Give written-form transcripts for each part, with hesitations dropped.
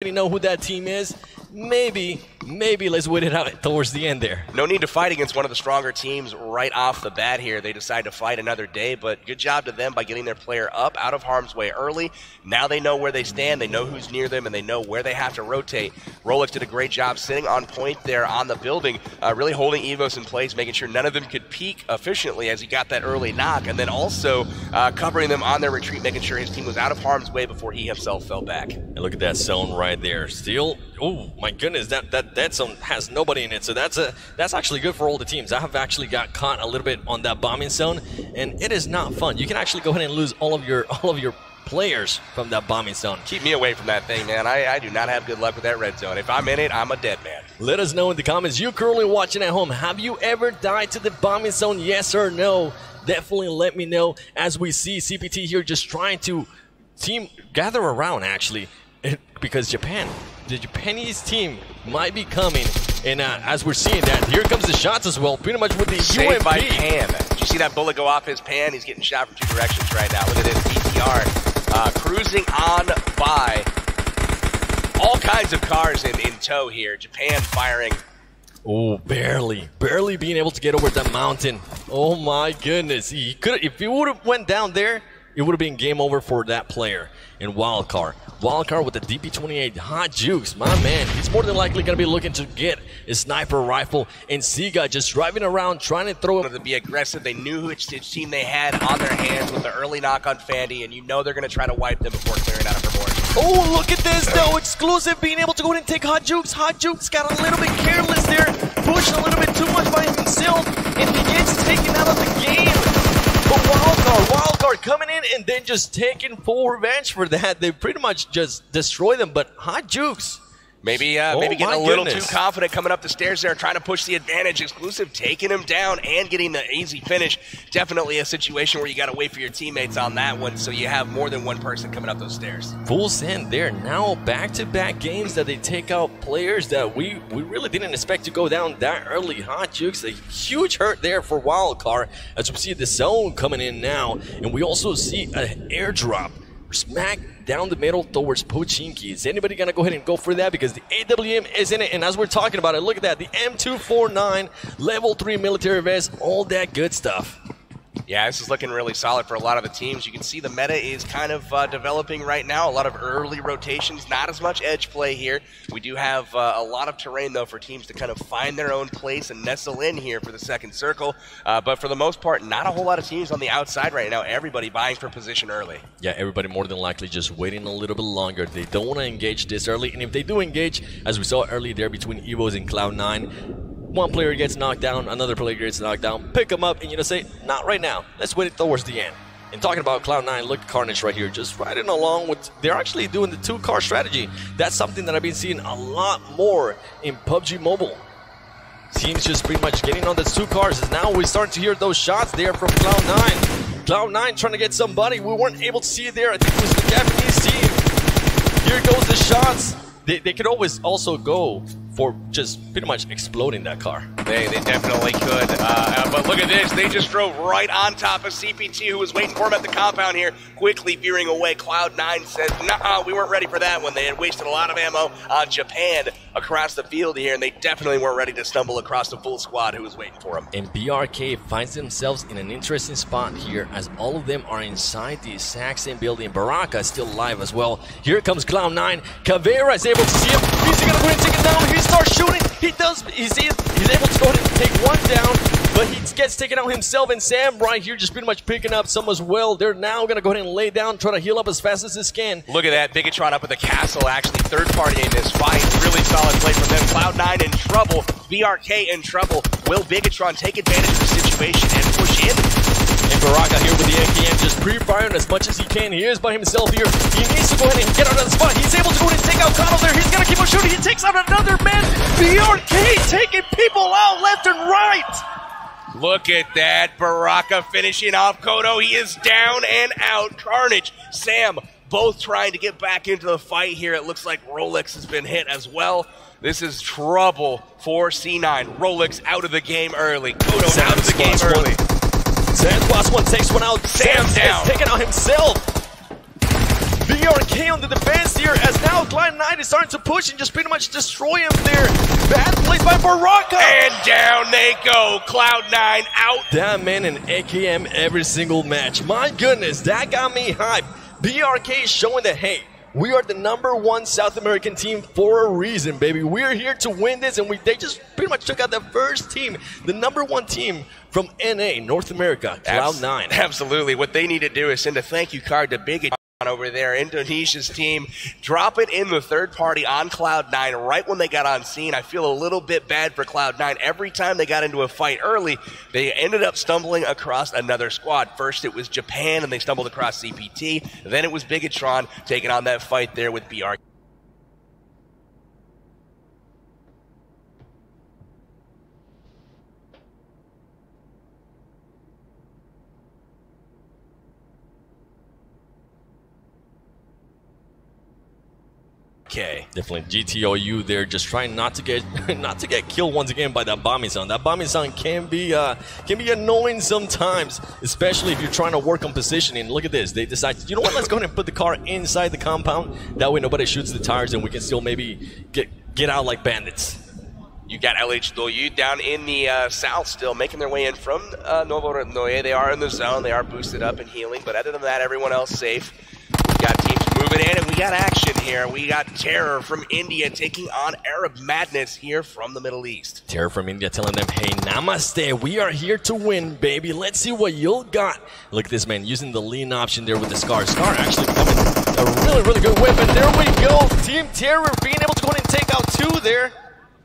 already know who that team is. Maybe let's wait it out towards the end there. No need to fight against one of the stronger teams right off the bat here. They decide to fight another day, but good job to them by getting their player up out of harm's way early. Now they know where they stand, they know who's near them, and they know where they have to rotate. Rolex did a great job sitting on point there on the building, really holding Evos in place, making sure none of them could peek efficiently as he got that early knock, and then also covering them on their retreat, making sure his team was out of harm's way before he himself fell back. And look at that zone right there. Still, oh my goodness, that zone has nobody in it, so that's actually good for all the teams. I have actually got caught a little bit on that bombing zone, and it is not fun. You can actually go ahead and lose all of your players from that bombing zone. Keep me away from that thing, man. I do not have good luck with that red zone. If I'm in it, I'm a dead man. Let us know in the comments. You currently watching at home, have you ever died to the bombing zone? Yes or no? Definitely let me know, as we see CPT here just trying to gather around actually, because the Japanese team might be coming, and as we're seeing that, here comes the shots as well, pretty much with the Saved UMP. by Pan. Did you see that bullet go off his pan? He's getting shot from two directions right now. Look at this DTR cruising on by. All kinds of cars in tow here. Japan firing. Oh, barely being able to get over the mountain. Oh my goodness, he could, if he would have went down there, it would have been game over for that player. And Wildcard with the DP28 hot jukes, my man, he's more than likely going to be looking to get a sniper rifle. And Siga just driving around trying to throw him. To be aggressive, they knew which team they had on their hands with the early knock on Fandy, and you know they're going to try to wipe them before clearing out of her board. Oh, look at this though, exclusive being able to go ahead and take hot jukes. Hot jukes got a little bit careless there, pushed a little bit too much by himself, and he gets taken out of the game. But Wildcard coming in and then just taking full revenge for that. They pretty much just destroy them, but hot jukes. Maybe getting a little too confident coming up the stairs there, trying to push the advantage. Exclusive taking him down and getting the easy finish. Definitely a situation where you got to wait for your teammates on that one, so you have more than one person coming up those stairs. Full send there. Now back-to-back games that they take out players that we really didn't expect to go down that early. Hot jukes, a huge hurt there for Wildcard, as we see the zone coming in now, and we also see an airdrop smack down the middle towards Pochinki. Is anybody gonna go ahead and go for that? Because the AWM is in it, and as we're talking about it, look at that, the M249 level 3 military vest, all that good stuff. Yeah, this is looking really solid for a lot of the teams. You can see the meta is kind of developing right now. A lot of early rotations, not as much edge play here. We do have a lot of terrain, though, for teams to kind of find their own place and nestle in here for the second circle. But for the most part, not a whole lot of teams on the outside right now. Everybody vying for position early. Yeah, everybody more than likely just waiting a little bit longer. They don't want to engage this early. And if they do engage, as we saw early there between Evos and Cloud9, one player gets knocked down, another player gets knocked down, pick them up, and you know, say, not right now. Let's wait towards the end. And talking about Cloud9, look at Carnage right here, just riding along with, they're actually doing the two-car strategy. That's something that I've been seeing a lot more in PUBG Mobile. Teams just pretty much getting on the two cars, and now we're starting to hear those shots there from Cloud9. Cloud9 trying to get somebody. We weren't able to see it there. I think it was the Japanese team. Here goes the shots. They could always also go for just pretty much exploding that car. They definitely could. But look at this. They just drove right on top of CPT, who was waiting for him at the compound here, quickly veering away. Cloud9 says, nah, we weren't ready for that one. They had wasted a lot of ammo on Japan across the field here, and they definitely weren't ready to stumble across the full squad who was waiting for them. And BRK finds themselves in an interesting spot here, as all of them are inside the exact same building. Baraka is still alive as well. Here comes Cloud9. Caveira is able to see him. He's going to go and take it down. He starts shooting. He does. He's able to go ahead and take one down, but he gets taken out himself. And Sam right here just pretty much picking up some as well. They're now going to go ahead and lay down, try to heal up as fast as they can. Look at that. Bigatron up at the castle, actually third party in this fight. Really solid play from them. Cloud9 in trouble. BRK in trouble. Will Bigatron take advantage of the situation and push in? And Baraka here with the AKM just pre-firing as much as he can. He is by himself here. He needs to go ahead and get out of the spot. He's able to go ahead and take out Kano there. He's going to keep on shooting. He takes out another man. BRK taking people out left and right. Look at that. Baraka finishing off Kodo. He is down and out. Carnage, Sam, both trying to get back into the fight here. It looks like Rolex has been hit as well. This is trouble for C9. Rolex out of the game early. Kodo out of the game early. Sam Squash one takes one out. Sam down. Taking out himself. BRK on the defense here, as now Cloud9 is starting to push and just pretty much destroy him there. Bad place by Baraka. And down they go. Cloud9 out. That man in AKM every single match. My goodness, that got me hyped. BRK is showing that, hey, we are the #1 South American team for a reason, baby. We're here to win this, and they just pretty much took out the first team, the #1 team from NA, North America, Cloud9. Absolutely. What they need to do is send a thank you card to Big over there, Indonesia's team. Drop it in the third party on Cloud9 right when they got on scene. I feel a little bit bad for Cloud9. Every time they got into a fight early, they ended up stumbling across another squad. First it was Japan, and they stumbled across CPT. Then it was Bigatron taking on that fight there with BR. Okay. Definitely GTOU there, just trying not to get killed once again by that bombing sound. That bombing sound can be annoying sometimes, especially if you're trying to work on positioning. Look at this. They decide, you know what, let's go ahead and put the car inside the compound. That way nobody shoots the tires and we can still maybe get out like bandits. You got LH Doyu down in the south still, making their way in from Novo Noye. They are in the zone. They are boosted up and healing, but other than that, everyone else safe. We got teams moving in, and we got action here. We got Terror from India taking on Arab Madness here from the Middle East. Terror from India telling them, hey, namaste, we are here to win, baby. Let's see what you'll got. Look at this man using the lean option there with the Scar. Scar actually becoming a really, really good weapon. There we go. Team Terror being able to go ahead and take out 2 there.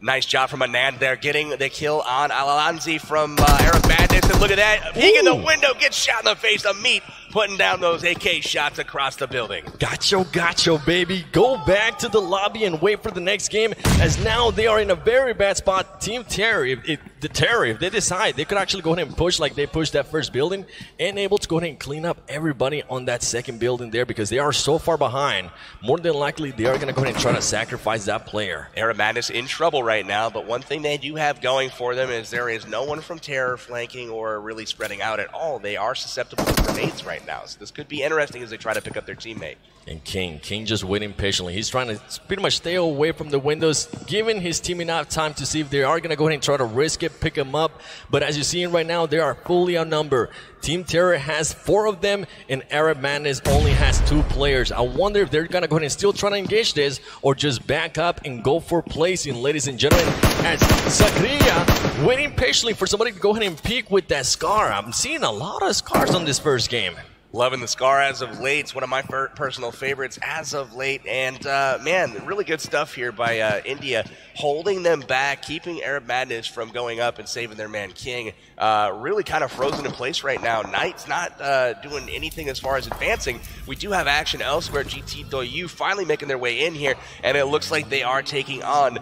Nice job from Anand there, getting the kill on Alalanzi from Arab Madness. And look at that, peek in the window, gets shot in the face of Meat, putting down those AK shots across the building. Gotcha, baby. Go back to the lobby and wait for the next game, as now they are in a very bad spot. Team Terror, if they decide, they could actually go ahead and push like they pushed that first building and able to go ahead and clean up everybody on that second building there, because they are so far behind. More than likely, they are going to go ahead and try to sacrifice that player. Arab Madness in trouble right now, but one thing they do have going for them is there is no one from Terror flanking or really spreading out at all. They are susceptible to grenades right now, so this could be interesting as they try to pick up their teammate. And King just waiting patiently. He's trying to pretty much stay away from the windows, giving his team enough time to see if they are going to go ahead and try to risk it, pick him up. But as you're seeing right now, they are fully outnumbered. Team Terror has 4 of them, and Arab Madness only has 2 players. I wonder if they're going to go ahead and still try to engage this, or just back up and go for placing, ladies and gentlemen, as Zakria waiting patiently for somebody to go ahead and peek with that Scar. I'm seeing a lot of Scars on this first game. Loving the Scar as of late. It's one of my personal favorites as of late. And, man, really good stuff here by India, holding them back, keeping Arab Madness from going up and saving their man King. Really kind of frozen in place right now. Knight's not doing anything as far as advancing. We do have action elsewhere. GT Doyu finally making their way in here, and it looks like they are taking on,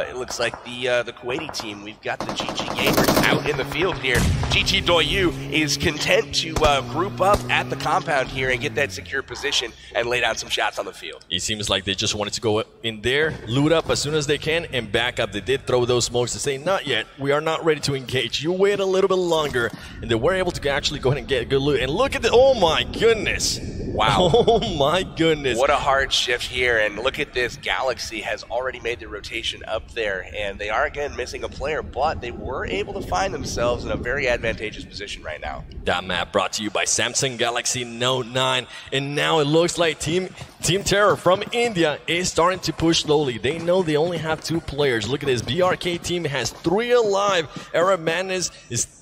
it looks like the Kuwaiti team. We've got the GG Gamers out in the field here. GT Doyu is content to group up at the compound here and get that secure position and lay down some shots on the field. It seems like they just wanted to go in there, loot up as soon as they can, and back up. They did throw those smokes to say, not yet, we are not ready to engage. You wait a little bit longer, and they were able to actually go ahead and get a good loot. And look at the, oh my goodness. Wow. Oh my goodness. What a hard shift here, and look at this. Galaxy has already made the rotation up there, and they are again missing a player, but they were able to find themselves in a very advantageous position right now. That map brought to you by Samsung Galaxy Note 9, and now it looks like Team Terror from India is starting to push slowly. They know they only have 2 players. Look at this. BRK team has 3 alive. Arab Madness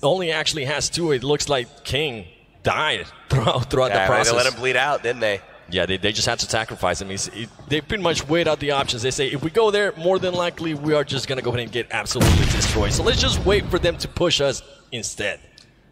only actually has 2. It looks like King died throughout the process. They let him bleed out, didn't they? Yeah, they just had to sacrifice him. They pretty much weighed out the options. They say, if we go there, more than likely, we are just going to go ahead and get absolutely destroyed. So let's just wait for them to push us instead.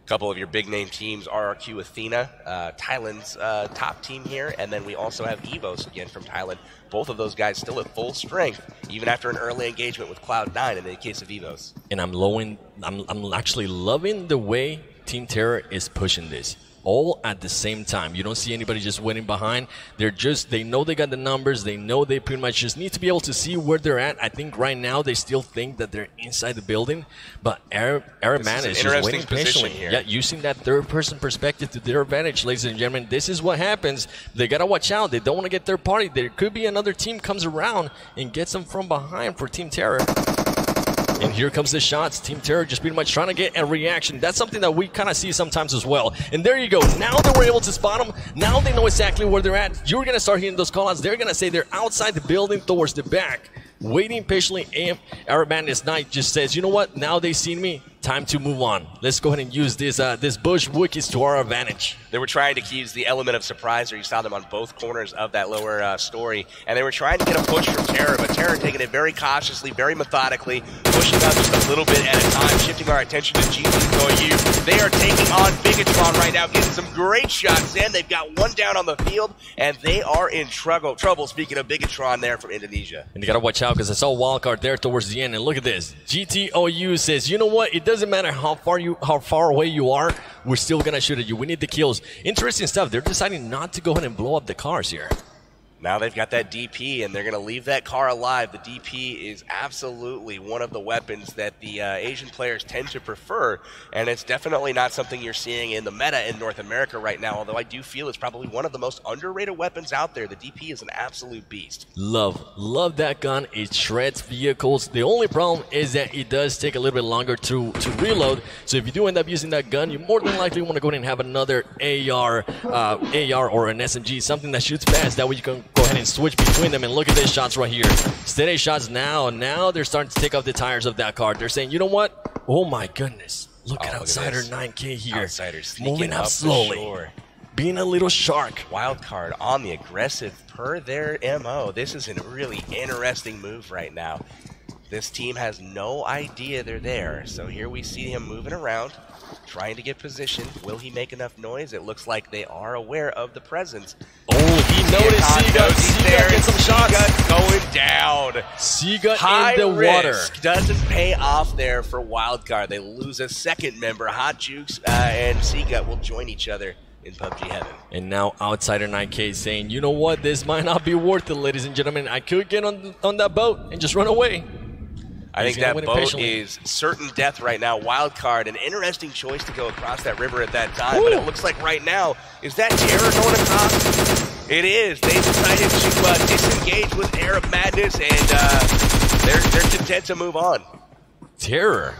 A couple of your big-name teams, RRQ Athena, Thailand's top team here, and then we also have Evos, again, from Thailand. Both of those guys still at full strength, even after an early engagement with Cloud9 in the case of Evos. And I'm actually loving the way Team Terror is pushing this. all at the same time. You don't see anybody just waiting behind. They know they got the numbers. They know they pretty much just need to be able to see where they're at. I think right now they still think that they're inside the building, but Araman is just waiting patiently. Here. Yeah, using that third-person perspective to their advantage, ladies and gentlemen. This is what happens. They gotta watch out. They don't want to get third party. There could be another team comes around and gets them from behind for Team Terror. And here comes the shots. Team Terror just pretty much trying to get a reaction. That's something that we kind of see sometimes as well. And there you go. Now that we're able to spot them, now they know exactly where they're at. You're going to start hearing those callouts. They're going to say they're outside the building towards the back. Waiting patiently. Araban's Knight just says, you know what? Now they've seen me. Time to move on. Let's go ahead and use this bush wikis to our advantage. They were trying to use the element of surprise, or you saw them on both corners of that lower story, and they were trying to get a push from Terror, but Terror taking it very cautiously, very methodically, pushing up just a little bit at a time, shifting our attention to GTOU. They are taking on Bigatron right now, getting some great shots in. They've got one down on the field, and they are in trouble. Speaking of Bigatron there from Indonesia. And you got to watch out because I saw Wildcard there towards the end, and look at this. GTOU says, you know what? It doesn't matter how far away you are, we're still gonna shoot at you. We need the kills. Interesting stuff. They're deciding not to go ahead and blow up the cars here. Now they've got that DP, and they're going to leave that car alive. The DP is absolutely one of the weapons that the Asian players tend to prefer, and it's definitely not something you're seeing in the meta in North America right now, although I do feel it's probably one of the most underrated weapons out there. The DP is an absolute beast. Love that gun. It shreds vehicles. The only problem is that it does take a little bit longer to reload, so if you do end up using that gun, you more than likely want to go ahead and have another AR or an SMG, something that shoots fast. That way you can go ahead and switch between them, and look at these shots right here. Steady shots now. Now they're starting to take off the tires of that car. They're saying, you know what? Oh my goodness. Look at Outsider 9K here. Outsiders moving up slowly. Being a little shark. Wildcard on the aggressive per their MO. This is a really interesting move right now. This team has no idea they're there. So here we see him moving around, trying to get position. Will he make enough noise? It looks like they are aware of the presence. Oh, he noticed Seagut get some shots. Seagut going down. Seagut in the water. Doesn't pay off there for Wildcard. They lose a second member. Hot Jukes and Seagut will join each other in PUBG heaven. And now Outsider 9K saying, you know what? This might not be worth it, ladies and gentlemen. I could get on that boat and just run away. I think that boat is certain death right now. Wildcard, an interesting choice to go across that river at that time, but it looks like right now, is that Terror going across? It is. They decided to disengage with Arab Madness, and they're content to move on. Terror.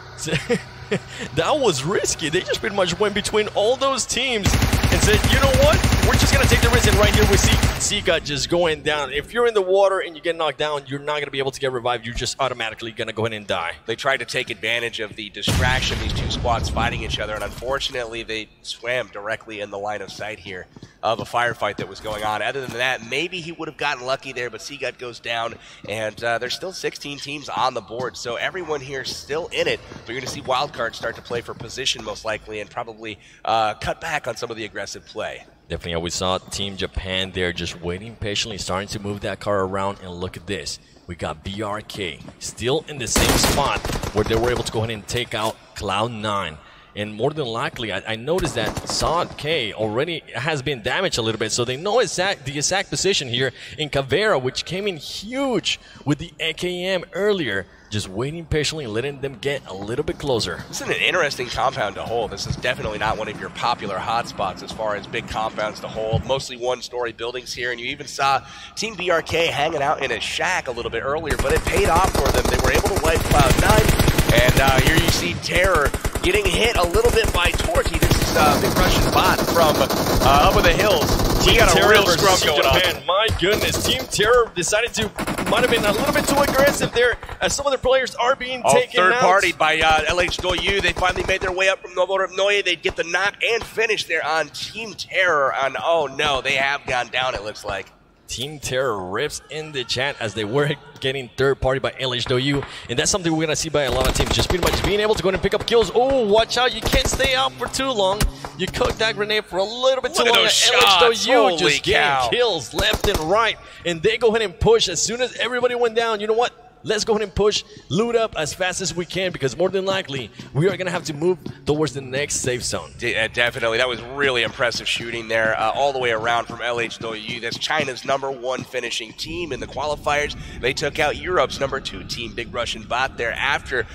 That was risky. They just pretty much went between all those teams and said, you know what? We're just going to take the risk. And right here we see Seagut just going down. If you're in the water and you get knocked down, you're not going to be able to get revived. You're just automatically going to go ahead and die. They tried to take advantage of the distraction, these two squads fighting each other, and unfortunately they swam directly in the line of sight here of a firefight that was going on. Other than that, maybe he would have gotten lucky there, but Seagut goes down, and there's still 16 teams on the board, so everyone here is still in it. But you're going to see Wildcard start to play for position most likely, and probably cut back on some of the aggressive play. Definitely, we saw Team Japan there just waiting patiently, starting to move that car around, and look at this. We got BRK still in the same spot where they were able to go ahead and take out Cloud9. And more than likely, I noticed that Sod K already has been damaged a little bit, so they know the exact position here in Caveira, which came in huge with the AKM earlier. Just waiting patiently and letting them get a little bit closer. This is an interesting compound to hold. This is definitely not one of your popular hotspots as far as big compounds to hold. Mostly one-story buildings here, and you even saw Team BRK hanging out in a shack a little bit earlier, but it paid off for them. They were able to wipe Cloud9, and here you see Terror getting hit a little bit by Torty. This is a big Russian bot from up in the hills. We got a real scrum going on. My goodness, Team Terror decided to, might have been a little bit too aggressive there, as some of the players are being taken out. Third-partied by LH2U. They finally made their way up from Novorobnoye. They get the knock and finish there on Team Terror. And oh no, they have gone down, it looks like. Team Terror rips in the chat as they were getting third party by LH2U, and that's something we're going to see by a lot of teams, just pretty much being able to go and pick up kills. Oh, watch out, you can't stay out for too long. You cooked that grenade for a little bit too long. LH2U just getting kills left and right, and they go ahead and push as soon as everybody went down. You know what? Let's go ahead and push, loot up as fast as we can, because more than likely, we are going to have to move towards the next safe zone. Definitely. That was really impressive shooting there all the way around from LHW. That's China's #1 finishing team in the qualifiers. They took out Europe's #2 team, Big Russian Bot, there after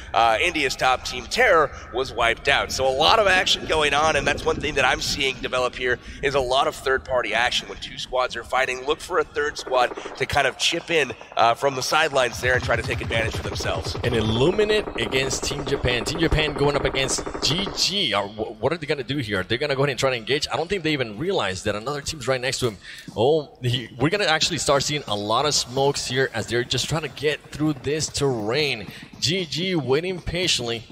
India's top team, Terror, was wiped out. So a lot of action going on, and that's one thing that I'm seeing develop here is a lot of third-party action. When two squads are fighting, look for a third squad to kind of chip in from the sidelines there and try to take advantage for themselves. And Illuminate against Team Japan. Team Japan going up against GG. What are they going to do here? They're going to go ahead and try to engage. I don't think they even realize that another team's right next to him. Oh, we're going to actually start seeing a lot of smokes here as they're just trying to get through this terrain. GG waiting patiently.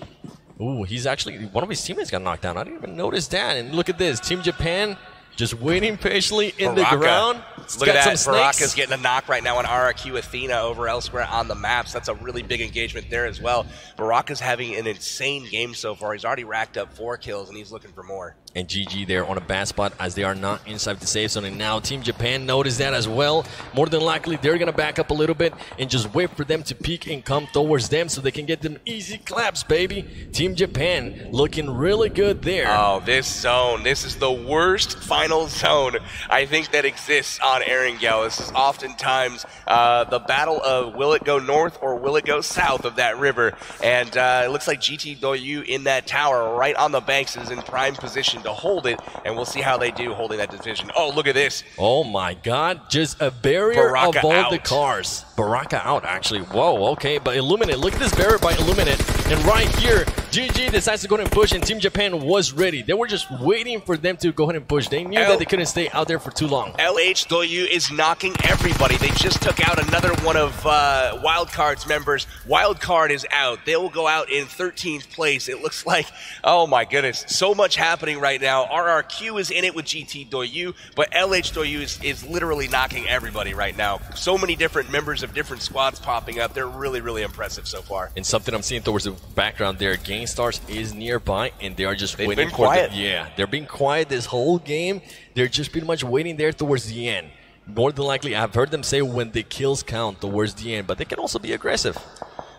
Ooh, he's actually, one of his teammates got knocked down. I didn't even notice that. And look at this, Team Japan just waiting patiently in the ground. Look at that, Baraka's getting a knock right now on RRQ Athena over elsewhere on the maps. That's a really big engagement there as well. Baraka's having an insane game so far. He's already racked up 4 kills, and he's looking for more. And GG there on a bad spot as they are not inside the safe zone. And now Team Japan noticed that as well. More than likely, they're going to back up a little bit and just wait for them to peek and come towards them so they can get them easy claps, baby. Team Japan looking really good there. Oh, this zone. This is the worst final zone I think that exists on Erangel. This is oftentimes the battle of will it go north or will it go south of that river. And it looks like GT Doyu in that tower right on the banks is in prime position to hold it, and we'll see how they do holding that division. Oh, look at this. Oh my god, just a barrier Baraka of all out. the cars. Baraka out, actually. Whoa, okay, but Illuminate, look at this barrier by Illuminate. And right here, GG decides to go ahead and push, and Team Japan was ready. They were just waiting for them to go ahead and push. They knew that they couldn't stay out there for too long. LH Doyu is knocking everybody. They just took out another one of Wildcard's members. Wildcard is out. They will go out in 13th place. It looks like, oh my goodness, so much happening right now. RRQ is in it with GT Doyu, but LH Doyu is literally knocking everybody right now. So many different members of different squads popping up. They're really, really impressive so far. And something I'm seeing towards the background there, Gainstars is nearby, and they are just They've waiting been for quiet. yeah, they're being quiet this whole game. They're just pretty much waiting there towards the end. More than likely, I've heard them say when the kills count towards the end, but they can also be aggressive.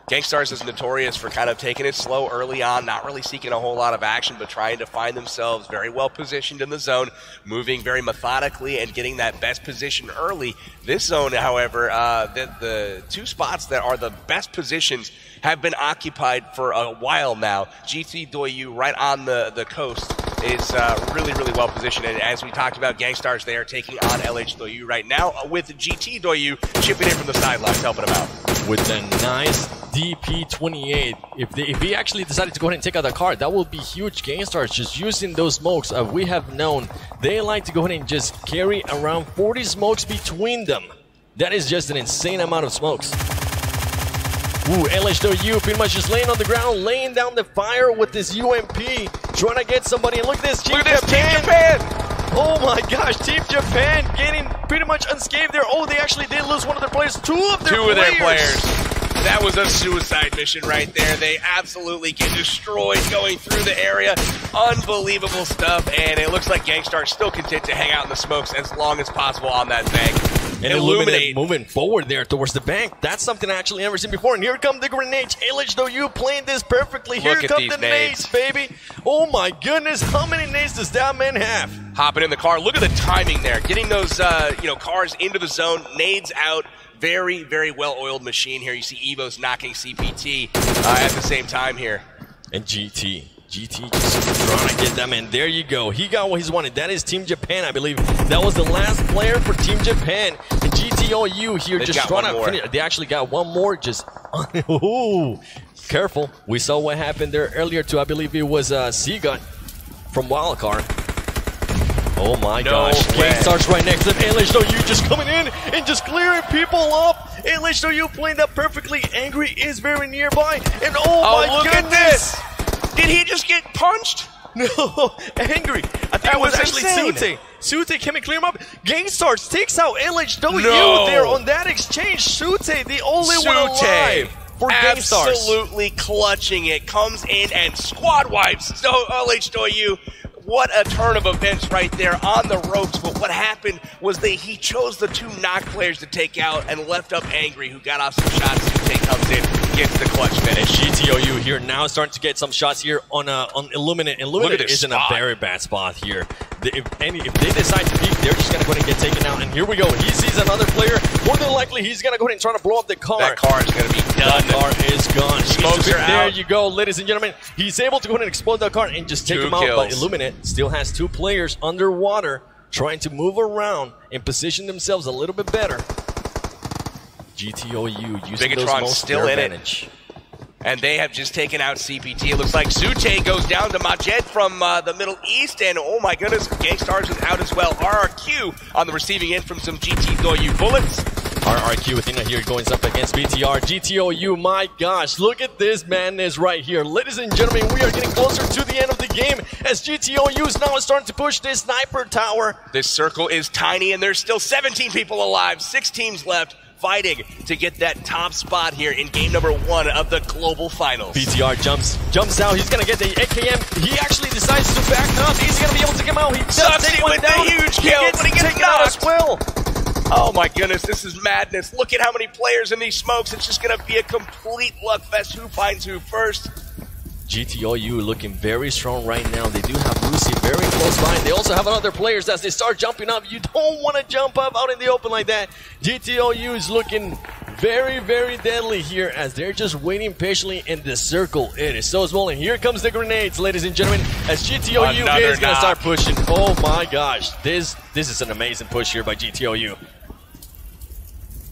Gangstars is notorious for kind of taking it slow early on, not really seeking a whole lot of action, but trying to find themselves very well positioned in the zone, moving very methodically and getting that best position early. This zone, however, the 2 spots that are the best positions have been occupied for a while now. GT Doyu right on the coast is really, really well positioned. And as we talked about, Gangstars, they are taking on LH Doyu right now with GT Doyu chipping in from the sidelines, helping them out. With a nice DP28. If he actually decided to go ahead and take out the card, that will be huge. Gainstars just using those smokes. We have known they like to go ahead and just carry around 40 smokes between them. That is just an insane amount of smokes. Ooh, LHW pretty much just laying on the ground, laying down the fire with this UMP, trying to get somebody. And look at this, Team Japan! Oh my gosh, Team Japan getting pretty much unscathed there. Oh, they actually did lose one of their players, two of their players. That was a suicide mission right there. They absolutely get destroyed going through the area. Unbelievable stuff, and it looks like Gangstar still content to hang out in the smokes as long as possible on that bank. And Illuminate moving forward there towards the bank. That's something I actually never seen before. And here come the grenades. LHW playing this perfectly. Here come the nades, baby. Oh my goodness, how many nades does that man have? Hopping in the car. Look at the timing there. Getting those cars into the zone. Nades out. Very, very well-oiled machine here. You see Evo's knocking CPT at the same time here. And GT just trying to get them in. There you go. He got what he's wanted. That is Team Japan, I believe. That was the last player for Team Japan. And GTOU here just trying to finish. They actually got one more. Just ooh, careful. We saw what happened there earlier too. I believe it was Seagut from Wildcard. Oh my gosh. Gangstar's right next to them. LHW just coming in and just clearing people up. LHW playing that perfectly. Angry is very nearby. And oh my goodness. Look at this. Did he just get punched? No, Angry. I think it was actually Sute. Sute came and clear him up. Gangstar's takes out LHW there on that exchange. Sute, the only one alive for Gangstar's. Absolutely clutching it. Comes in and squad wipes. So LHW What a turn of events right there on the ropes. But what happened was he chose the 2 knock players to take out and left up Angry, who got off some shots. Sute comes in, gets the clutch finish. GTOU here now starting to get some shots here on Illuminate. Illuminate is in a very bad spot here. If they decide to peek, they're just going to go ahead and get taken out. And here we go. He sees another player. More than likely, he's going to go ahead and try to blow up the car. That car is going to be done. That car is gone. Smokes are out. There you go, ladies and gentlemen. He's able to go ahead and explode that car and just take him out. But Illuminate still has 2 players underwater trying to move around and position themselves a little bit better. GTOU using those most still in advantage. It. And they have just taken out CPT. It looks like Sute goes down to Majed from the Middle East. And oh my goodness, Gangstars is out as well. RRQ on the receiving end from some GTOU bullets. RRQ Athena here going up against BTR. GTOU, my gosh, look at this madness right here. Ladies and gentlemen, we are getting closer to the end of the game as GTOU is now starting to push this sniper tower. This circle is tiny and there's still 17 people alive, 6 teams left, fighting to get that top spot here in game number 1 of the global finals. BTR jumps out. He's gonna get the AKM. He actually decides to back up. He's gonna be able to come out. He does take one down. Huge kill, but he gets taken out as well. Oh my goodness, this is madness. Look at how many players in these smokes. It's just gonna be a complete luck fest. Who finds who first? GTOU looking very strong right now. They do have Lucy very close by. They also have other players as they start jumping up. You don't want to jump up out in the open like that. GTOU is looking very, very deadly here as they're just waiting patiently in the circle. It is so swollen. Here comes the grenades, ladies and gentlemen, as GTOU is going to start pushing. Oh my gosh. This is an amazing push here by GTOU.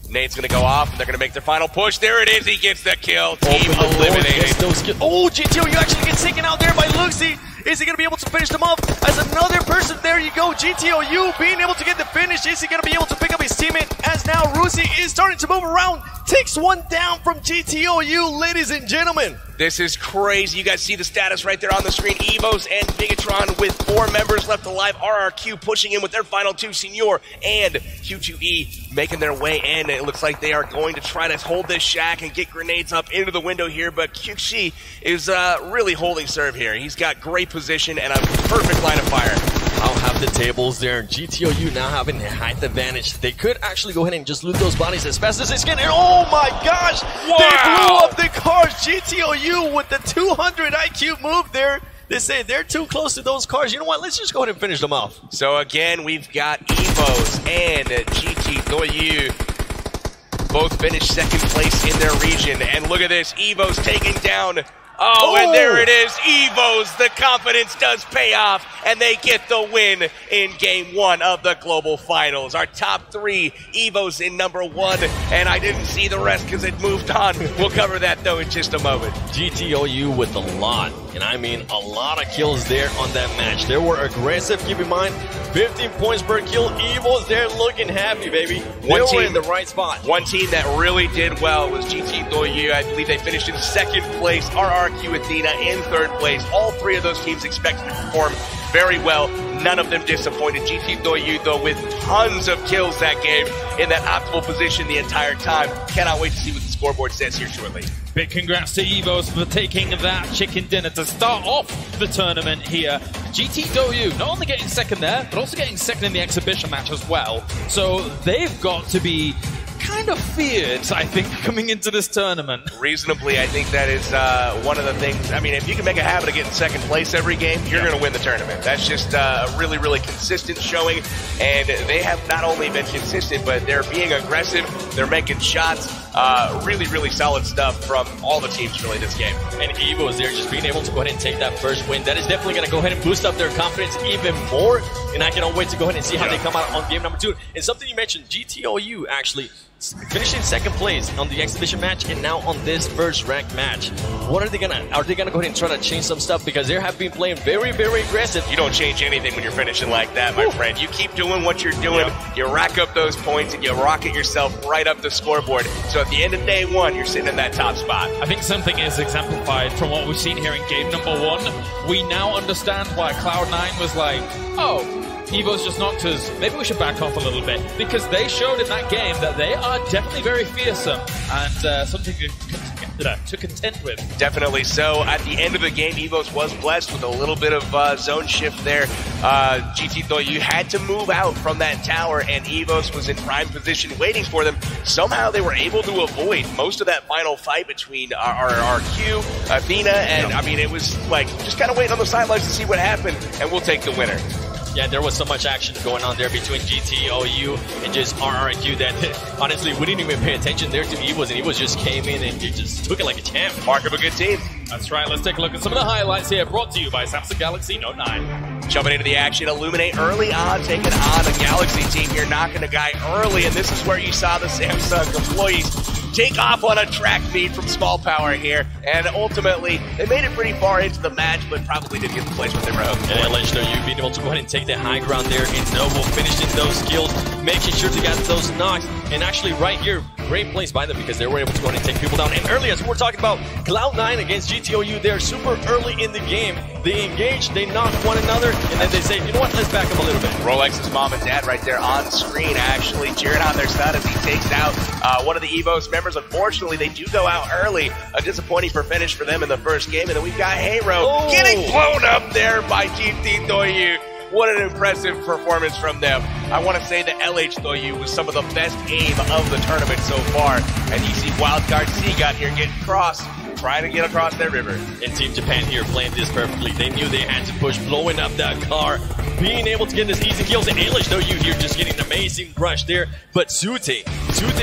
Nade's going to go off, and they're going to make their final push. There it is. He gets the kill. Team eliminated. Oh, GTOU actually gets taken out there by Lucy. Is he going to be able to finish them off as another person? There you go. GTOU being able to get the finish. Is he going to be able to pick up his teammate as now Rusi is starting to move around. Takes one down from GTOU, ladies and gentlemen. This is crazy. You guys see the status right there on the screen. Evos and Bigatron with 4 members left alive. RRQ pushing in with their final 2. Senior and Q2E making their way in. It looks like they are going to try to hold this shack and get grenades up into the window here. But Qxi is really holding serve here. He's got great position and a perfect line of fire. I'll have the tables there. GTOU now having the height advantage. They could actually go ahead and just loot those bodies as fast as they can. And oh my gosh! Wow. They blew up the cars. GTOU with the 200 IQ move there. They say they're too close to those cars. You know what? Let's just go ahead and finish them off. So again, we've got Evos and GTOU both finished 2nd place in their region. And look at this. Evos taking down... Oh, and there it is, Evos. The confidence does pay off, and they get the win in game 1 of the global finals. Our top 3, Evos in number 1, and I didn't see the rest because it moved on. We'll cover that, though, in just a moment. GTOU with a lot, and I mean a lot of kills there on that match. They were aggressive, keep in mind, 15 points per kill. Evos, they're looking happy, baby. They were in the right spot. One team that really did well was GTOU. I believe they finished in 2nd place. RRQ Athena in 3rd place. All 3 of those teams expected to perform very well. None of them disappointed. GTOU, though, with tons of kills that game in that optimal position the entire time. Cannot wait to see what the scoreboard says here shortly. Big congrats to Evos for taking that chicken dinner to start off the tournament here. GTOU not only getting 2nd there, but also getting 2nd in the exhibition match as well. So they've got to be kind of feared, I think, coming into this tournament. Reasonably, I think that is one of the things. I mean, if you can make a habit of getting 2nd place every game, you're going to win the tournament. That's just a really, really consistent showing. And they have not only been consistent, but they're being aggressive. They're making shots. Really, really solid stuff from all the teams really this game. And Evo is there just being able to go ahead and take that first win. That is definitely going to go ahead and boost up their confidence even more. And I cannot wait to go ahead and see how they come out on game number 2. And something you mentioned, GTOU actually finishing 2nd place on the exhibition match and now on this first ranked match. What are they gonna go ahead and try to change some stuff, because they have been playing very, very aggressive. You don't change anything when you're finishing like that, my friend. You keep doing what you're doing. You rack up those points and you rocket yourself right up the scoreboard. So at the end of day 1, you're sitting in that top spot. I think something is exemplified from what we've seen here in game number 1. We now understand why Cloud9 was like, oh, Evo's just knocked us. Maybe we should back off a little bit, because they showed in that game that they are definitely very fearsome and something to contend with. Definitely so. At the end of the game, Evos was blessed with a little bit of zone shift there. GT Doyu had to move out from that tower, and Evos was in prime position waiting for them. Somehow they were able to avoid most of that final fight between our Q, Athena, and I mean, it was like just kind of waiting on the sidelines to see what happened, and we'll take the winner. Yeah, there was so much action going on there between GTOU and just RRQ that honestly we didn't even pay attention there to Evos, and Evos just came in and he just took it like a champ. Mark of a good team. That's right, let's take a look at some of the highlights here, brought to you by Samsung Galaxy Note 9. Jumping into the action, Illuminate early on, taking on the Galaxy team here, knocking a guy early, and this is where you saw the Samsung employees take off on a track feed from Small Power here, and ultimately, they made it pretty far into the match, but probably didn't get the placement they were hoping for. And LHW being able to go ahead and take the high ground there in Noble, finishing those kills, making sure to get those knocks, and actually right here, great place by them because they were able to go ahead and take people down. And early, as we were talking about, Cloud9 against GTOU, they're super early in the game. They engage, they knock one another, and then they say, you know what, let's back up a little bit. Rolex's mom and dad right there on screen, actually cheering on their son as he takes out one of the Evos members. Unfortunately, they do go out early. A disappointing finish for them in the first game. And then we've got Hero getting blown up there by GT Doyu. What an impressive performance from them. I want to say that LH Doyu was some of the best aim of the tournament so far. And you see Wildcard C got here getting crossed, trying to get across their river. And Team Japan here playing this perfectly. They knew they had to push, blowing up that car, being able to get this easy kills. And LH Doyu here just getting an amazing rush there. But Sute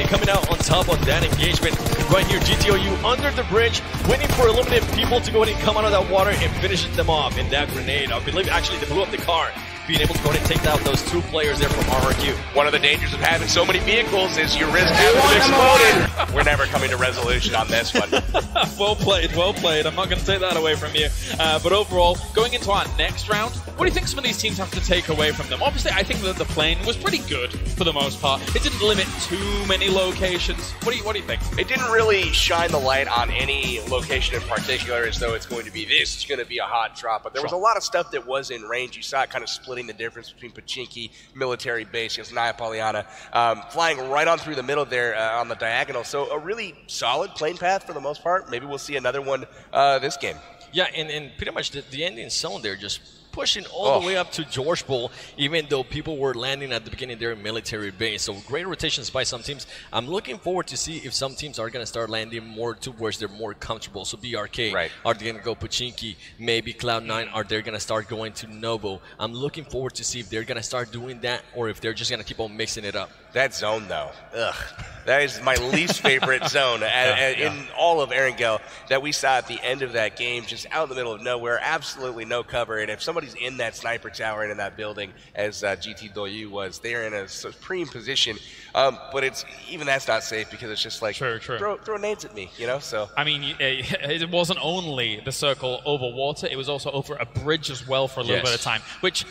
coming out on top on that engagement. Right here, GTOU under the bridge, waiting for eliminated people to go ahead and come out of that water and finish them off. And that grenade, I believe actually they blew up the car. Being able to go ahead and take out those two players there from RRQ. One of the dangers of having so many vehicles is you risk having them exploded. We're never coming to resolution on this one. Well played, well played. I'm not going to take that away from you. But overall, going into our next round, what do you think some of these teams have to take away from them? Obviously, I think that the plane was pretty good for the most part. It didn't limit too many locations. What do you think? It didn't really shine the light on any location in particular as though it's going to be this, it's going to be a hot drop. But there was a lot of stuff that was in range. You saw it kind of splitting the difference between Pachinki, military base, against Naya Polyana, flying right on through the middle there on the diagonal. So a really solid plane path for the most part. Maybe we'll see another one this game. Yeah, and pretty much the ending zone there just pushing all the way up to George Bull, even though people were landing at the beginning there in military base. So great rotations by some teams. I'm looking forward to see if some teams are going to start landing more towards they're more comfortable. So BRK, are they going to go Pachinki? Maybe Cloud9, are they going to start going to Novo? I'm looking forward to see if they're going to start doing that or if they're just going to keep on mixing it up. That zone, though, that is my least favorite zone in all of Erangel that we saw at the end of that game, just out in the middle of nowhere, absolutely no cover. And if somebody's in that sniper tower and in that building, as GT Doyu was, they're in a supreme position. But it's even that's not safe because it's just like, throw nades at me, you know? So I mean, it wasn't only the circle over water, it was also over a bridge as well for a little bit of time, which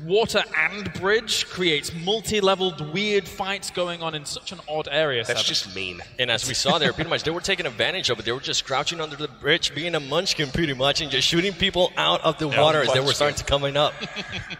water and bridge creates multi-leveled weird fights going on in such an odd area. That's just mean. And as we saw there, pretty much they were taking advantage of it. They were just crouching under the bridge, being a munchkin pretty much, and just shooting people out of the water as they were starting to coming up.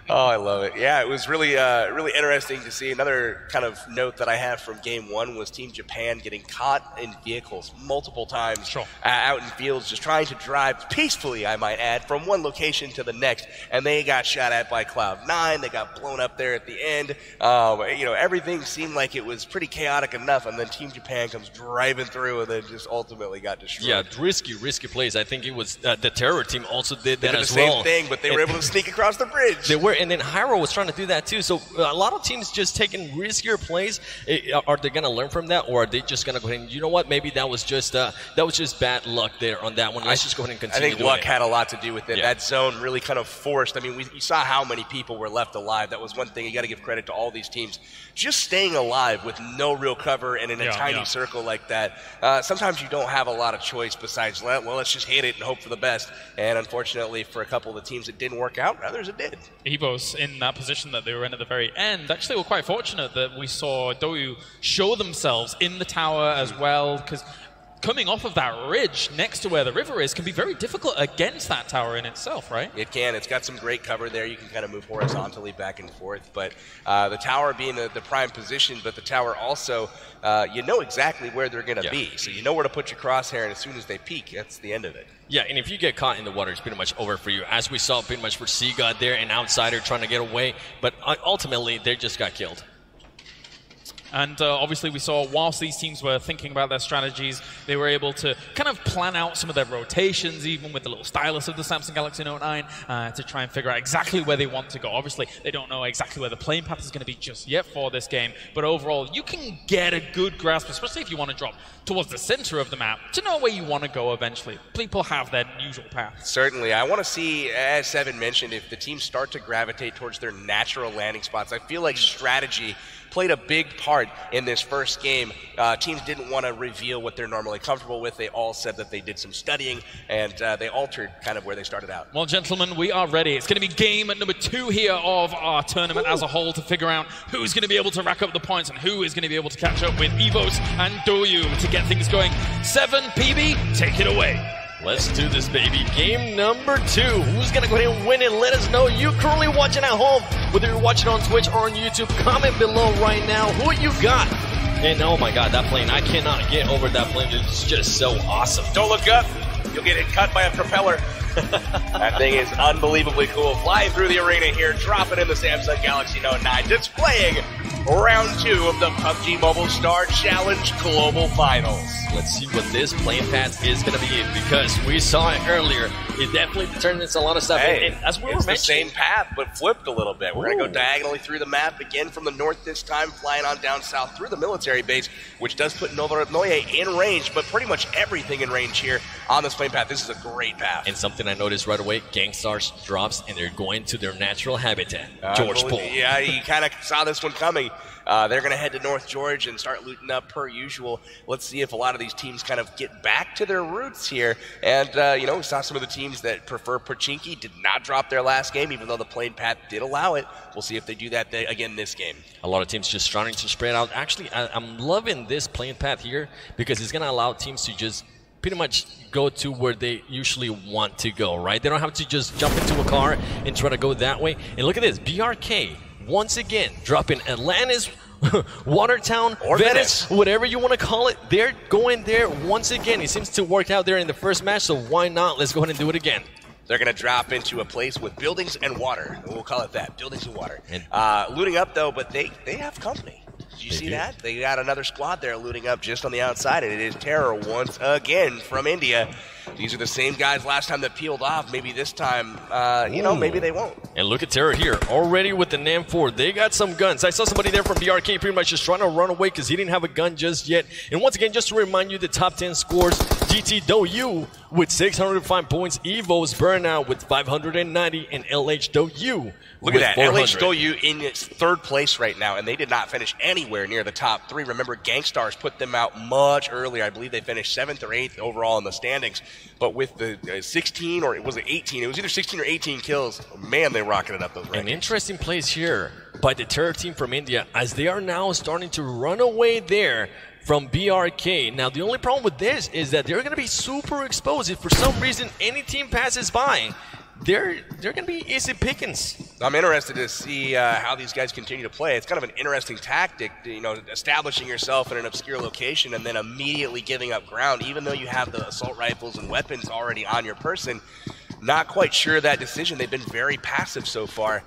Oh, I love it. Yeah, it was really really interesting to see. Another kind of note that I have from game one was Team Japan getting caught in vehicles multiple times out in fields, just trying to drive peacefully, I might add, from one location to the next, and they got shot at by Cloud9. They got blown up there at the end. You know, everything seemed like it was pretty chaotic enough, and then Team Japan comes driving through and then just ultimately got destroyed. Yeah, risky plays. I think it was the Terror team also did that as well. Same thing, but they were able to sneak across the bridge. They were, and then Hyro was trying to do that too. So a lot of teams just taking riskier plays. Are they going to learn from that, or are they just going to go ahead and, you know what, maybe that was just bad luck there on that one. Let's just go ahead and continue. I think luck had a lot to do with it. That zone really kind of forced. I mean, you saw how many people were left alive. That was one thing. You got to give credit to all these teams. Just staying alive with no real cover and in a tiny circle like that. Sometimes you don't have a lot of choice besides, well, let's just hit it and hope for the best. And unfortunately, for a couple of the teams, it didn't work out. Others, it did. Evos, in that position that they were in at the very end, actually were quite fortunate that we saw Doyu show themselves in the tower as well, because coming off of that ridge next to where the river is can be very difficult against that tower in itself, right? It can. It's got some great cover there. You can kind of move horizontally back and forth. But the tower being the prime position, but the tower also, you know exactly where they're going to be. So you know where to put your crosshair, and as soon as they peek, that's the end of it. Yeah, and if you get caught in the water, it's pretty much over for you. As we saw pretty much for Seagod there, an outsider trying to get away. But ultimately, they just got killed. And obviously we saw whilst these teams were thinking about their strategies, they were able to kind of plan out some of their rotations, even with the little stylus of the Samsung Galaxy Note 9, to try and figure out exactly where they want to go. Obviously, they don't know exactly where the playing path is going to be just yet for this game, but overall, you can get a good grasp, especially if you want to drop towards the center of the map, to know where you want to go eventually. People have their usual path. Certainly. I want to see, as Seven mentioned, if the teams start to gravitate towards their natural landing spots. I feel like strategy played a big part in this first game. Teams didn't want to reveal what they're normally comfortable with. They all said that they did some studying, and they altered kind of where they started out. Well, gentlemen, we are ready. It's going to be game number 2 here of our tournament as a whole to figure out who's going to be able to rack up the points and who is going to be able to catch up with EVOS and DOYU to get things going. 7, PB, take it away. Let's do this, baby. Game number 2. Who's going to go ahead and win it? Let us know. You currently watching at home, whether you're watching on Twitch or on YouTube, comment below right now who you got. And oh my god, that plane, I cannot get over that plane. It's just so awesome. Don't look up. You'll get it cut by a propeller. That thing is unbelievably cool. Flying through the arena here, dropping in the Samsung Galaxy Note 9, displaying round 2 of the PUBG Mobile Star Challenge Global Finals. Let's see what this playing path is going to be, because we saw it earlier. It definitely turned into a lot of stuff. Hey, and as we were it's the mentioning, same path, but flipped a little bit. We're going to go diagonally through the map, again from the north this time, flying on down south through the military base, which does put Noye in range, but pretty much everything in range here on this playing path. This is a great path. And something I noticed right away, Gangstars drops, and they're going to their natural habitat, George Pool. Yeah, you kind of saw this one coming. They're going to head to North George and start looting up per usual. Let's see if a lot of these teams kind of get back to their roots here. And, you know, we saw some of the teams that prefer Pochinki did not drop their last game, even though the playing path did allow it. We'll see if they do that again this game. A lot of teams just starting to spread out. Actually, I'm loving this playing path here because it's going to allow teams to just pretty much go to where they usually want to go, right? They don't have to just jump into a car and try to go that way. And look at this, BRK, once again, dropping Atlantis, Watertown, or Venice, whatever you want to call it. They're going there once again. It seems to work out there in the first match, so why not? Let's go ahead and do it again. They're going to drop into a place with buildings and water. We'll call it that, buildings and water. Looting up, though, but they have company. Did you see that? They got another squad there looting up just on the outside, and it is Terror once again from India. These are the same guys last time that peeled off. Maybe this time, you know, maybe they won't. And look at Terror here, already with the NAM4. They got some guns. I saw somebody there from BRK pretty much just trying to run away because he didn't have a gun just yet. And once again, just to remind you, the top 10 scores, GT DOYU with 605 points, EVOS Burnout with 590, and LH DOYU. Look at that, 400. LH DOYU in its 3rd place right now, and they did not finish anywhere near the top 3. Remember, Gangstars put them out much earlier. I believe they finished 7th or 8th overall in the standings. But with the 16, or was it 18? It was either 16 or 18 kills. Man, they rocketed up those rankings. An interesting place here by the Terror team from India, as they are now starting to run away there from BRK. Now, the only problem with this is that they're going to be super exposed. If for some reason any team passes by, they're going to be easy pickings. I'm interested to see how these guys continue to play. It's kind of an interesting tactic, you know, establishing yourself in an obscure location and then immediately giving up ground, even though you have the assault rifles and weapons already on your person. Not quite sure of that decision. They've been very passive so far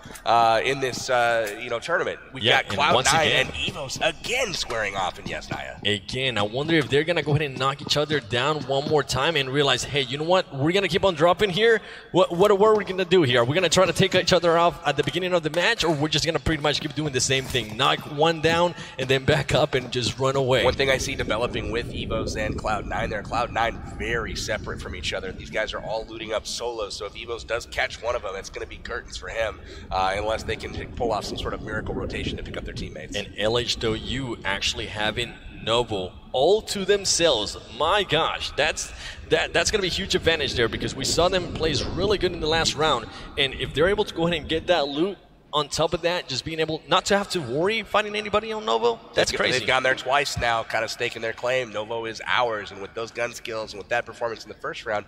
in this you know, tournament. We've got Cloud9 and EVOS again squaring off, and yes, Naya. Again, I wonder if they're going to go ahead and knock each other down one more time and realize, hey, you know what? We're going to keep on dropping here. What are we going to do here? Are we going to try to take each other off at the beginning of the match, or we're just going to pretty much keep doing the same thing? Knock one down and then back up and just run away. One thing I see developing with EVOS and Cloud9 there, Cloud9 very separate from each other. These guys are all looting up solos, so if EVOS does catch one of them, it's going to be curtains for him, unless they can pull off some sort of miracle rotation to pick up their teammates. And LH DOYU actually having Novo all to themselves. My gosh, that's going to be a huge advantage there, because we saw them play really good in the last round, and if they're able to go ahead and get that loot, on top of that, just being able not to have to worry fighting anybody on Novo, that's crazy. They've gone there twice now, kind of staking their claim. Novo is ours, and with those gun skills and with that performance in the first round,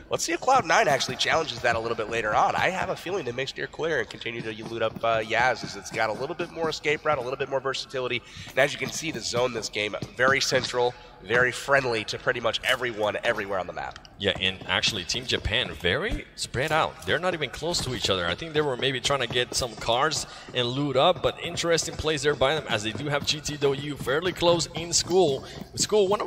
let's see if Cloud9 actually challenges that a little bit later on. I have a feeling they may steer clear and continue to loot up Yaz, as it's got a little bit more escape route, a little bit more versatility. And as you can see, the zone this game, very central, very friendly to pretty much everyone, everywhere on the map. Yeah, and actually Team Japan, very spread out. They're not even close to each other. I think they were maybe trying to get some cars and loot up, but interesting plays there by them, as they do have GT fairly close in school. School, one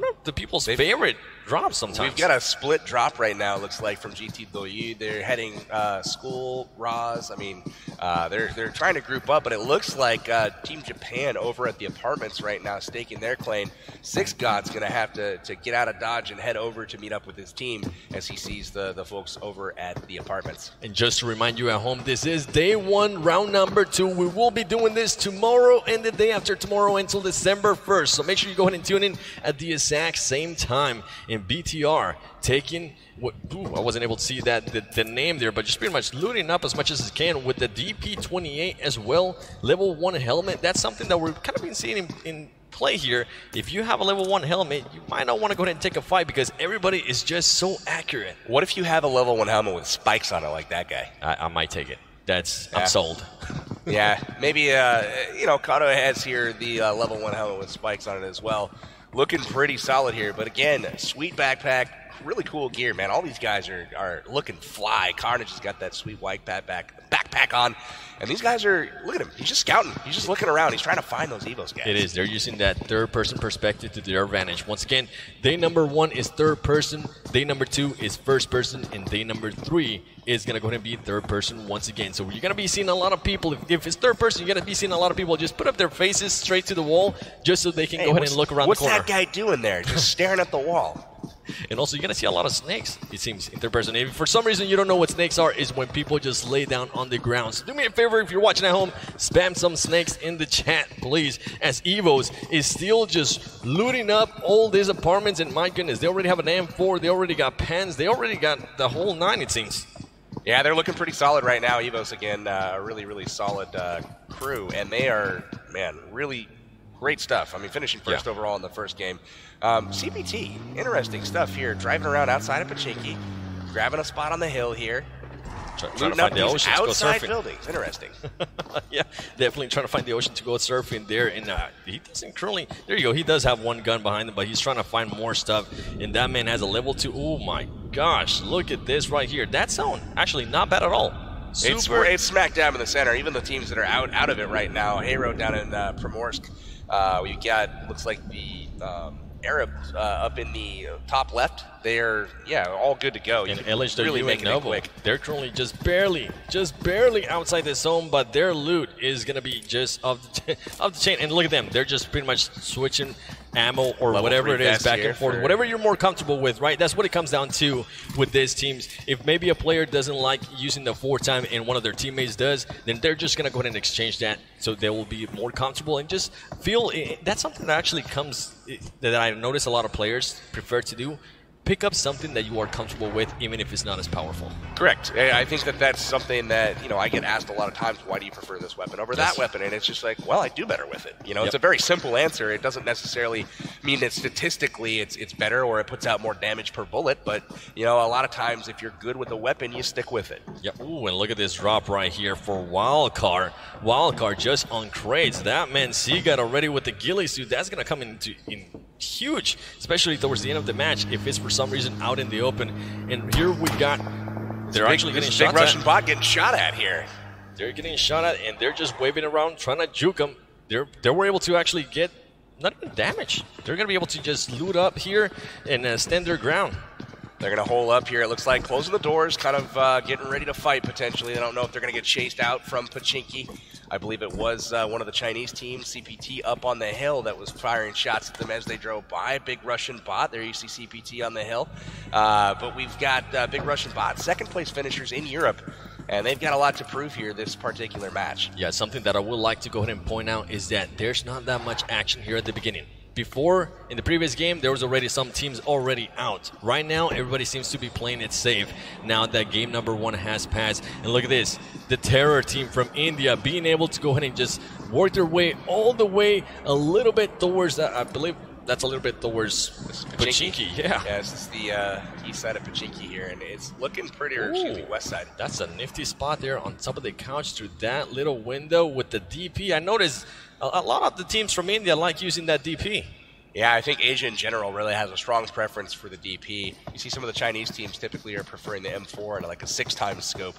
of the people's favorite drops sometimes. We've got a split drop right now, looks like, from GT. They're heading school, Roz. I mean, they're trying to group up, but it looks like Team Japan over at the apartments right now staking their claim. Six God's going to have to get out of Dodge and head over to meet up with his team as he sees the folks over at the apartments. And just to remind you at home, this is day 1, round number 2. We will be doing this tomorrow and the day after tomorrow until December 1st. So make sure you go ahead and tune in at the exact same time. In BTR taking what, I wasn't able to see that the name there, but just pretty much looting up as much as it can with the DP28 as well. Level 1 helmet. That's something that we're kind of been seeing in play here. If you have a level 1 helmet, you might not want to go ahead and take a fight because everybody is just so accurate. What if you have a level 1 helmet with spikes on it like that guy? I might take it. I'm sold. Yeah, maybe you know, Kato has here the level 1 helmet with spikes on it as well. Looking pretty solid here, but again, sweet backpack, really cool gear, man. All these guys are looking fly. Carnage has got that sweet white backpack on, and these guys are, look at him, he's just scouting. He's just looking around. He's trying to find those Evos guys. It is. They're using that third-person perspective to their advantage. Once again, day number 1 is third person, day number 2 is first person, and day number 3 is going to go ahead and be third person once again. So you're going to be seeing a lot of people, if it's third person, you're going to be seeing a lot of people just put up their faces straight to the wall just so they can go ahead and look around the corner. What's that guy doing there? Just staring at the wall. And also, you're going to see a lot of snakes, it seems, in third person. If for some reason you don't know what snakes are, is when people just lay down on the ground. So do me a favor, if you're watching at home, spam some snakes in the chat, please, as Evos is still just looting up all these apartments. And my goodness, they already have an M4, they already got pens, they already got the whole 9, it seems. Yeah, they're looking pretty solid right now. Evos, again, a really, really solid crew. And they are, man, really great stuff. I mean, finishing first overall in the first game. CPT, interesting stuff here. Driving around outside of Pachinki, grabbing a spot on the hill here. Trying to find the ocean to go surfing. Buildings. Interesting. Yeah, definitely trying to find the ocean to go surfing there. And he doesn't currently, there you go, he does have one gun behind him, but he's trying to find more stuff. And that man has a level 2. Oh my gosh, look at this right here. That zone, actually not bad at all. It's smack dab in the center. Even the teams that are out of it right now. Hero down in Primorsk. We got, looks like the Arab up in the top left. They're, all good to go. And LHW and Novo, they're currently just barely outside the zone, but their loot is going to be just off the chain. And look at them. They're just pretty much switching ammo or level whatever it is back and forth. Whatever you're more comfortable with, right? That's what it comes down to with these teams. If maybe a player doesn't like using the 4-time and one of their teammates does, then they're just going to go ahead and exchange that so they will be more comfortable and just feel that's something that actually comes that I notice a lot of players prefer to do. Pick up something that you are comfortable with, even if it's not as powerful. Correct. I think that's something that, I get asked a lot of times, why do you prefer this weapon over that weapon? And it's just like, well, I do better with it. It's a very simple answer. It doesn't necessarily mean that statistically it's better or it puts out more damage per bullet, but, a lot of times if you're good with a weapon, you stick with it. Yep. Ooh, and look at this drop right here for Wildcard. Wildcard just on crates. That man, C got already with the ghillie suit. That's going to come in huge, especially towards the end of the match if it's for some reason out in the open. And here we got, they're actually getting shot at. Big Russian bot getting shot at here. They're getting shot at, and they're just waving around, trying to juke them. They were able to actually get not even damage. They're going to be able to just loot up here and stand their ground. They're going to hole up here, it looks like, closing the doors, kind of getting ready to fight potentially. They don't know if they're going to get chased out from Pachinki. I believe it was one of the Chinese teams, CPT, up on the hill that was firing shots at them as they drove by. Big Russian bot. There you see CPT on the hill. But we've got Big Russian bot, second-place finishers in Europe, and they've got a lot to prove here this particular match. Yeah, something that I would like to go ahead and point out is that there's not that much action here at the beginning. Before, in the previous game, there was already some teams already out. Right now, everybody seems to be playing it safe now that game number 1 has passed. And look at this, the Terror team from India being able to go ahead and just work their way all the way a little bit towards that. I believe that's a little bit towards Pachinki. Yeah. Yeah, this is the east side of Pachinki here, and it's looking pretty, or excuse me, west side. That's a nifty spot there on top of the couch through that little window with the DP. I noticed a lot of the teams from India like using that DP. Yeah, I think Asia in general really has a strong preference for the DP. You see some of the Chinese teams typically are preferring the M4 and like a 6x scope,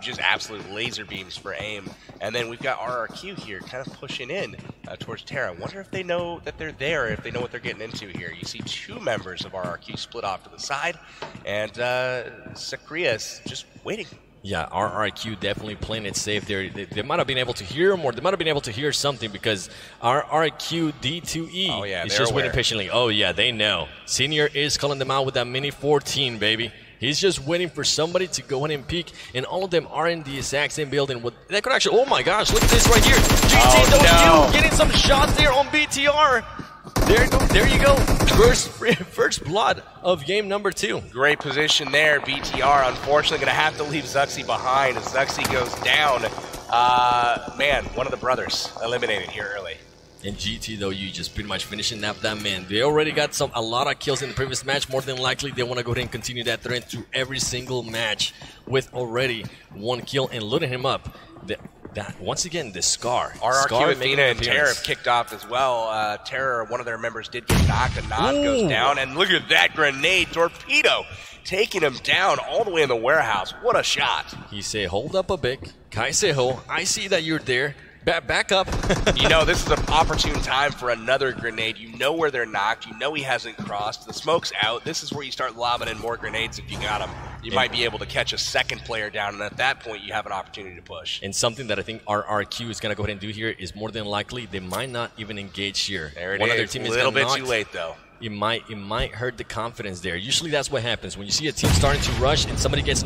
just absolute laser beams for aim. And then we've got RRQ here kind of pushing in towards Terra. I wonder if they know that they're there, if they know what they're getting into here. You see 2 members of RRQ split off to the side, and Sakria's just waiting. Yeah, RRQ definitely playing it safe there. They might have been able to hear him, or they might have been able to hear something, because RRQ D2E is just waiting patiently. Oh yeah, they know. Senior is calling them out with that mini 14, baby. He's just waiting for somebody to go in and peek, and all of them are in the exact same building. That could actually, oh my gosh, look at this right here. GTW getting some shots there on BTR. There you go. First blood of game number 2. Great position there. BTR unfortunately going to have to leave Zuxi behind as Zuxi goes down. Man, one of the brothers eliminated here early. And GTW just pretty much finishing up that man. They already got a lot of kills in the previous match. More than likely, they want to go ahead and continue that trend through every single match with already 1 kill and looting him up. Once again, the Scar. RRQ, Athena, and Terror have kicked off as well. Terror, one of their members did get knocked. A nod goes down, and look at that grenade torpedo taking him down all the way in the warehouse. What a shot. He say, hold up a bit. Kai Seho, I see that you're there. Back up. You know, this is an opportune time for another grenade. You know where they're knocked. You know he hasn't crossed. The smoke's out. This is where you start lobbing in more grenades if you got them. You might be able to catch a second player down, and at that point, you have an opportunity to push. And something that I think RRQ is going to go ahead and do here is more than likely they might not even engage here. There it is. Other team a little bit too late, though. It might hurt the confidence there. Usually that's what happens. When you see a team starting to rush and somebody gets